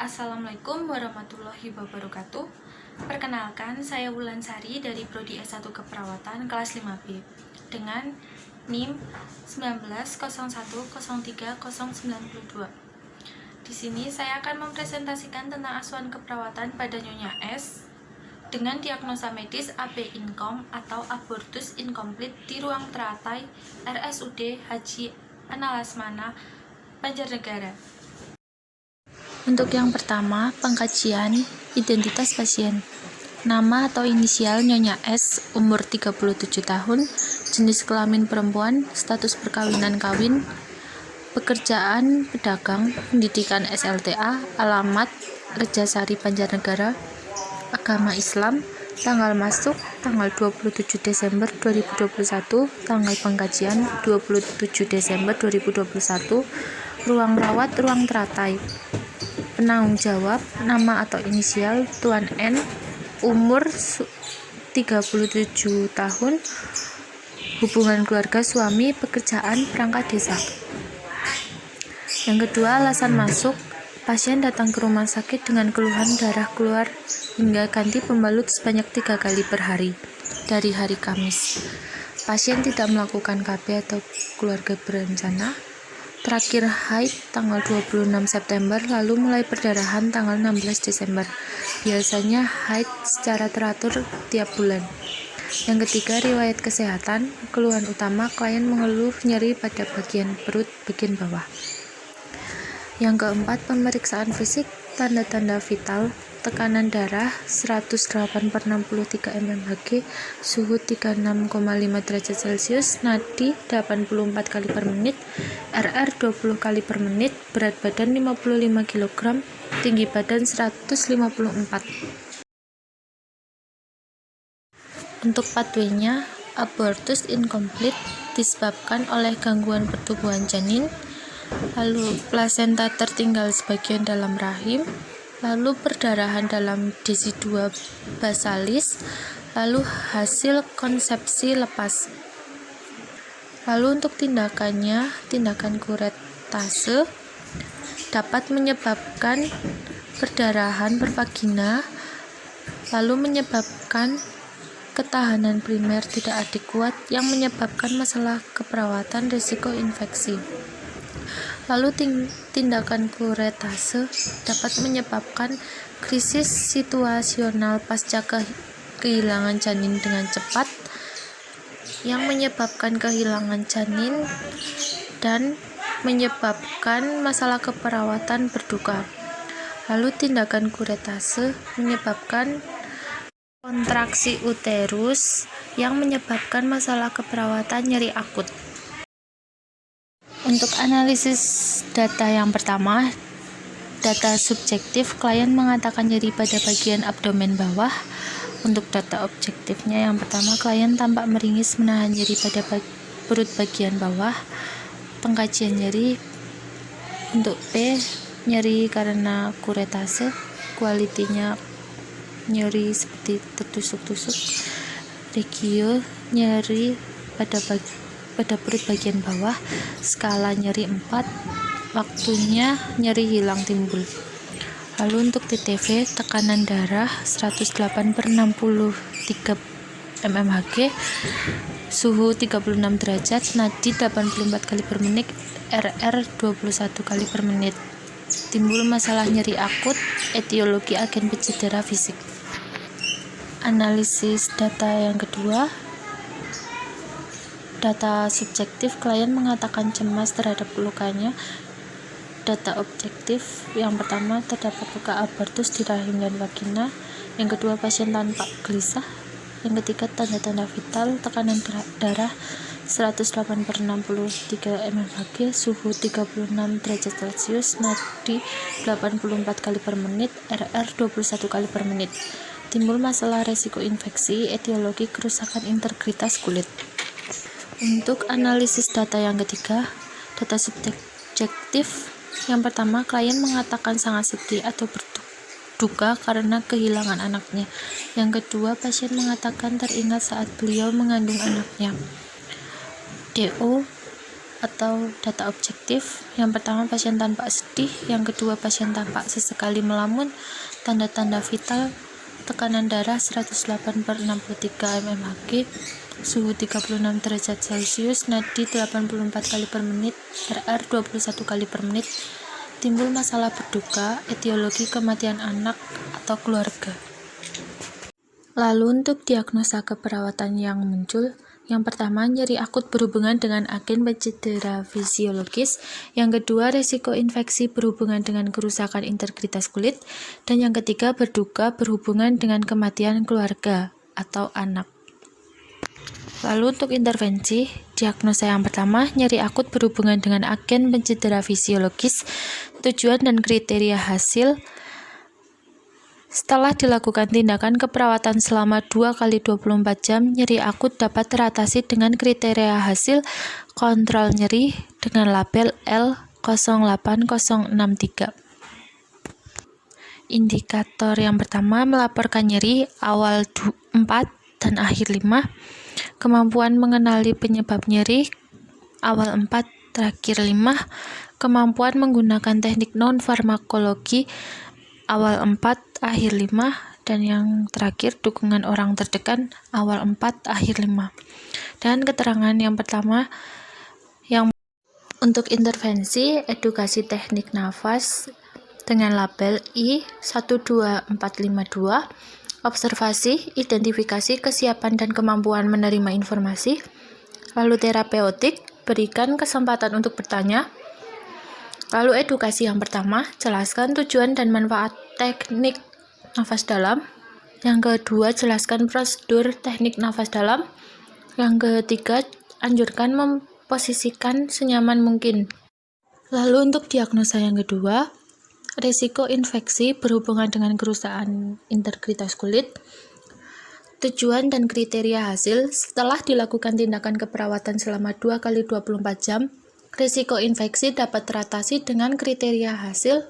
Assalamualaikum warahmatullahi wabarakatuh. Perkenalkan, saya Wulansari dari Prodi S1 Keperawatan kelas 5B dengan NIM 190103092. Di sini saya akan mempresentasikan tentang asuhan keperawatan pada Nyonya S dengan diagnosa medis AB Incom atau abortus incomplete di ruang teratai RSUD Haji Ana Lasmana, Banjarnegara. Untuk yang pertama, pengkajian identitas pasien. Nama atau inisial Nyonya S, umur 37 tahun, jenis kelamin perempuan, status perkawinan kawin, pekerjaan pedagang, pendidikan SLTA, alamat Rejasari Banjarnegara, agama Islam, tanggal masuk tanggal 27 Desember 2021, tanggal pengkajian 27 Desember 2021, ruang rawat ruang teratai. Penanggung jawab, nama atau inisial Tuan N, umur 37 tahun, hubungan keluarga suami, pekerjaan perangkat desa. Yang kedua, alasan masuk. Pasien datang ke rumah sakit dengan keluhan darah keluar hingga ganti pembalut sebanyak 3 kali per hari dari hari Kamis. Pasien tidak melakukan KB atau keluarga berencana. Terakhir haid tanggal 26 September, lalu mulai perdarahan tanggal 16 Desember. Biasanya haid secara teratur tiap bulan. Yang ketiga, riwayat kesehatan. Keluhan utama, klien mengeluh nyeri pada bagian perut bagian bawah. Yang keempat, pemeriksaan fisik, tanda-tanda vital, tekanan darah 108/63 mmHg, suhu 36,5 derajat Celcius, nadi 84 kali per menit, RR 20 kali per menit, berat badan 55 kg, tinggi badan 154. Untuk pathway-nya, abortus incomplete disebabkan oleh gangguan pertumbuhan janin, lalu plasenta tertinggal sebagian dalam rahim, lalu perdarahan dalam desi2 basalis, lalu hasil konsepsi lepas. Lalu untuk tindakannya, tindakan kuretase dapat menyebabkan perdarahan pervagina, lalu menyebabkan ketahanan primer tidak adekuat yang menyebabkan masalah keperawatan risiko infeksi. Lalu tindakan kuretase dapat menyebabkan krisis situasional pasca kehilangan janin dengan cepat yang menyebabkan kehilangan janin dan menyebabkan masalah keperawatan berduka. Lalu tindakan kuretase menyebabkan kontraksi uterus yang menyebabkan masalah keperawatan nyeri akut. Untuk analisis data yang pertama, data subjektif, klien mengatakan nyeri pada bagian abdomen bawah. Untuk data objektifnya, yang pertama, klien tampak meringis menahan nyeri pada perut bagian bawah. Pengkajian nyeri. Untuk P, nyeri karena kuretase, kualitinya nyeri seperti tertusuk-tusuk. Regio, nyeri pada perut bagian bawah, skala nyeri 4, waktunya nyeri hilang timbul. Lalu untuk TTV, tekanan darah 108/63 mmHg, suhu 36 derajat, nadi 84 kali per menit, RR 21 kali per menit. Timbul masalah nyeri akut, etiologi agen pencedera fisik. Analisis data yang kedua, data subjektif, klien mengatakan cemas terhadap lukanya. Data objektif, yang pertama, terdapat luka abortus di rahim dan vagina. Yang kedua, pasien tampak gelisah. Yang ketiga, tanda-tanda vital, tekanan darah 108/63 mmHg, suhu 36 derajat Celcius, nadi 84 kali per menit, RR 21 kali per menit. Timbul masalah resiko infeksi, etiologi kerusakan integritas kulit. Untuk analisis data yang ketiga, data subjektif, yang pertama, klien mengatakan sangat sedih atau berduka karena kehilangan anaknya. Yang kedua, pasien mengatakan teringat saat beliau mengandung anaknya. DO atau data objektif, yang pertama, pasien tampak sedih. Yang kedua, pasien tampak sesekali melamun, tanda-tanda vital, tekanan darah 108/63 mmHg, suhu 36 derajat Celcius, nadi 84 kali per menit, RR 21 kali per menit. Timbul masalah berduka, etiologi kematian anak atau keluarga. Lalu untuk diagnosa keperawatan yang muncul, yang pertama, nyeri akut berhubungan dengan agen pencedera fisiologis. Yang kedua, resiko infeksi berhubungan dengan kerusakan integritas kulit. Dan yang ketiga, berduka berhubungan dengan kematian keluarga atau anak. Lalu untuk intervensi, diagnosa yang pertama, nyeri akut berhubungan dengan agen pencedera fisiologis. Tujuan dan kriteria hasil: setelah dilakukan tindakan keperawatan selama 2x24 jam, nyeri akut dapat teratasi dengan kriteria hasil kontrol nyeri dengan label L08063. Indikator yang pertama, melaporkan nyeri awal 4 dan akhir 5. Kemampuan mengenali penyebab nyeri awal 4, terakhir 5. Kemampuan menggunakan teknik non-farmakologi awal 4, akhir 5, dan yang terakhir dukungan orang terdekat awal 4, akhir 5. Dan keterangan yang pertama, yang untuk intervensi edukasi teknik nafas dengan label I12452, observasi, identifikasi, kesiapan dan kemampuan menerima informasi. Lalu terapeutik, berikan kesempatan untuk bertanya. Lalu edukasi yang pertama, jelaskan tujuan dan manfaat teknik nafas dalam. Yang kedua, jelaskan prosedur teknik nafas dalam. Yang ketiga, anjurkan memposisikan senyaman mungkin. Lalu untuk diagnosa yang kedua, risiko infeksi berhubungan dengan kerusakan integritas kulit. Tujuan dan kriteria hasil: setelah dilakukan tindakan keperawatan selama 2x24 jam, risiko infeksi dapat teratasi dengan kriteria hasil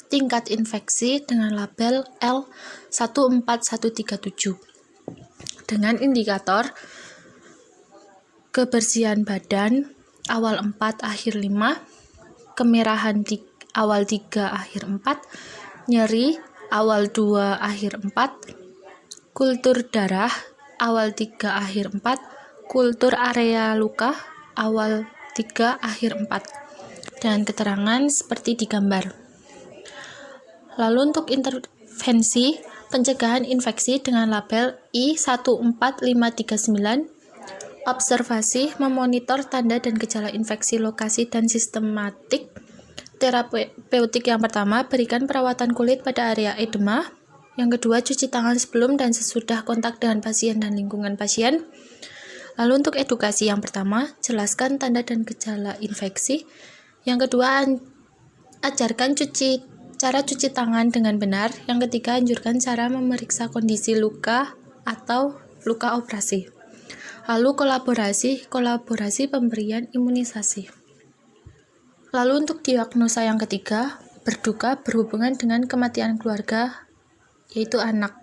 tingkat infeksi dengan label L14137. Dengan indikator kebersihan badan awal 4, akhir 5, kemerahan awal 3, akhir 4, nyeri awal 2, akhir 4, kultur darah awal 3, akhir 4, kultur area luka awal 3, akhir 4, dan keterangan seperti di gambar. Lalu untuk intervensi pencegahan infeksi dengan label I14539, observasi, memonitor tanda dan gejala infeksi lokasi dan sistematik. Terapeutik yang pertama, berikan perawatan kulit pada area edema. Yang kedua, cuci tangan sebelum dan sesudah kontak dengan pasien dan lingkungan pasien. Lalu untuk edukasi yang pertama, jelaskan tanda dan gejala infeksi. Yang kedua, ajarkan cara cuci tangan dengan benar. Yang ketiga, anjurkan cara memeriksa kondisi luka atau luka operasi. Lalu kolaborasi pemberian imunisasi. Lalu untuk diagnosa yang ketiga, berduka berhubungan dengan kematian keluarga, yaitu anak.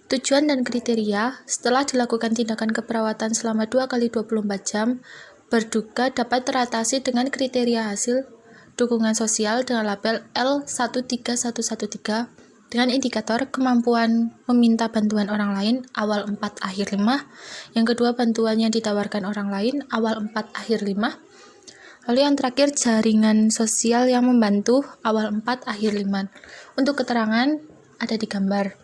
Tujuan dan kriteria: setelah dilakukan tindakan keperawatan selama 2x24 jam, berduka dapat teratasi dengan kriteria hasil dukungan sosial dengan label L13113 dengan indikator kemampuan meminta bantuan orang lain awal 4, akhir 5. Yang kedua, bantuan yang ditawarkan orang lain awal 4, akhir 5. Lalu yang terakhir, jaringan sosial yang membantu awal 4, akhir 5. Untuk keterangan ada di gambar.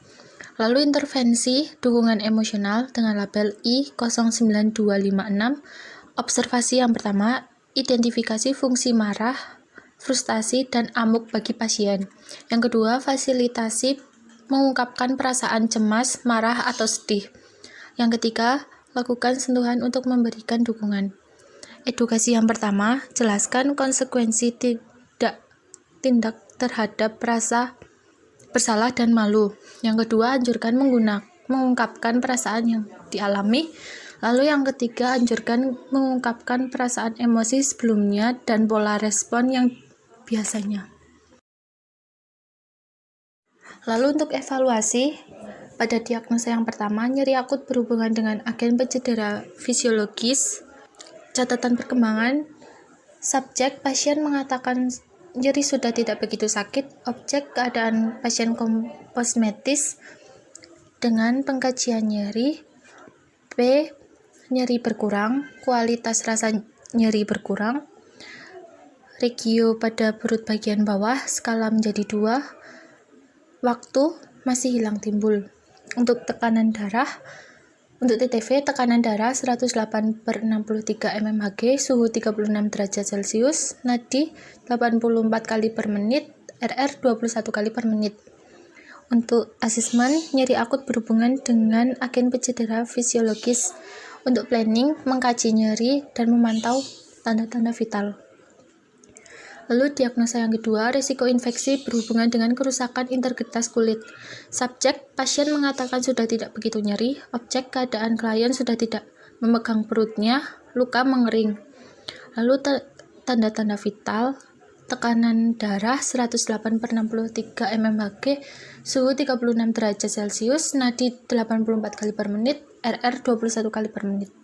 Lalu intervensi dukungan emosional dengan label I09256, observasi yang pertama, identifikasi fungsi marah, frustasi, dan amuk bagi pasien. Yang kedua, fasilitasi mengungkapkan perasaan cemas, marah, atau sedih. Yang ketiga, lakukan sentuhan untuk memberikan dukungan. Edukasi yang pertama, jelaskan konsekuensi tindak terhadap rasa bersalah dan malu. Yang kedua, anjurkan mengungkapkan perasaan yang dialami. Lalu yang ketiga, anjurkan mengungkapkan perasaan emosi sebelumnya dan pola respon yang biasanya. Lalu untuk evaluasi, pada diagnosa yang pertama, nyeri akut berhubungan dengan agen pencedera fisiologis. Catatan perkembangan, subjek pasien mengatakan nyeri sudah tidak begitu sakit. Objek keadaan pasien kosmetis dengan pengkajian nyeri. P. Nyeri berkurang, kualitas rasa nyeri berkurang. Regio pada perut bagian bawah, skala menjadi 2. Waktu masih hilang timbul. Untuk tekanan darah, untuk TTV, tekanan darah 108/63 mmHg, suhu 36 derajat Celcius, nadi 84 kali per menit, RR 21 kali per menit. Untuk asesmen, nyeri akut berhubungan dengan agen pencedera fisiologis. Untuk planning, mengkaji nyeri dan memantau tanda-tanda vital. Lalu diagnosa yang kedua, risiko infeksi berhubungan dengan kerusakan integritas kulit. Subjek, pasien mengatakan sudah tidak begitu nyeri. Objek, keadaan klien sudah tidak memegang perutnya, luka mengering. Lalu tanda-tanda vital, tekanan darah 108/63 mmHg, suhu 36 derajat Celcius, nadi 84 kali per menit, RR 21 kali per menit.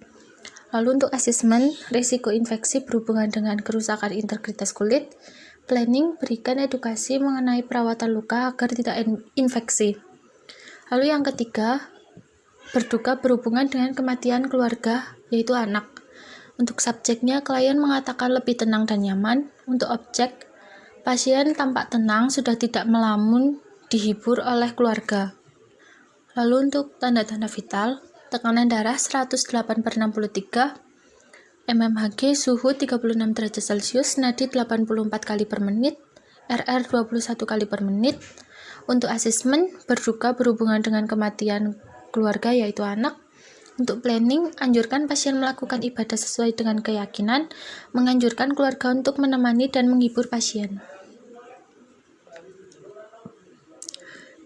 Lalu untuk asesmen, risiko infeksi berhubungan dengan kerusakan integritas kulit. Planning, berikan edukasi mengenai perawatan luka agar tidak infeksi. Lalu yang ketiga, berduka berhubungan dengan kematian keluarga, yaitu anak. Untuk subjeknya, klien mengatakan lebih tenang dan nyaman. Untuk objek, pasien tampak tenang, sudah tidak melamun, dihibur oleh keluarga. Lalu untuk tanda-tanda vital, tekanan darah 108/63 mmHg, suhu 36 derajat Celcius, nadi 84 kali per menit, RR 21 kali per menit. Untuk asesmen, berduka berhubungan dengan kematian keluarga, yaitu anak. Untuk planning, anjurkan pasien melakukan ibadah sesuai dengan keyakinan, menganjurkan keluarga untuk menemani dan menghibur pasien.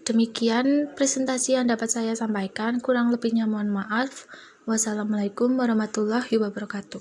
Demikian presentasi yang dapat saya sampaikan, kurang lebihnya mohon maaf. Wassalamualaikum warahmatullahi wabarakatuh.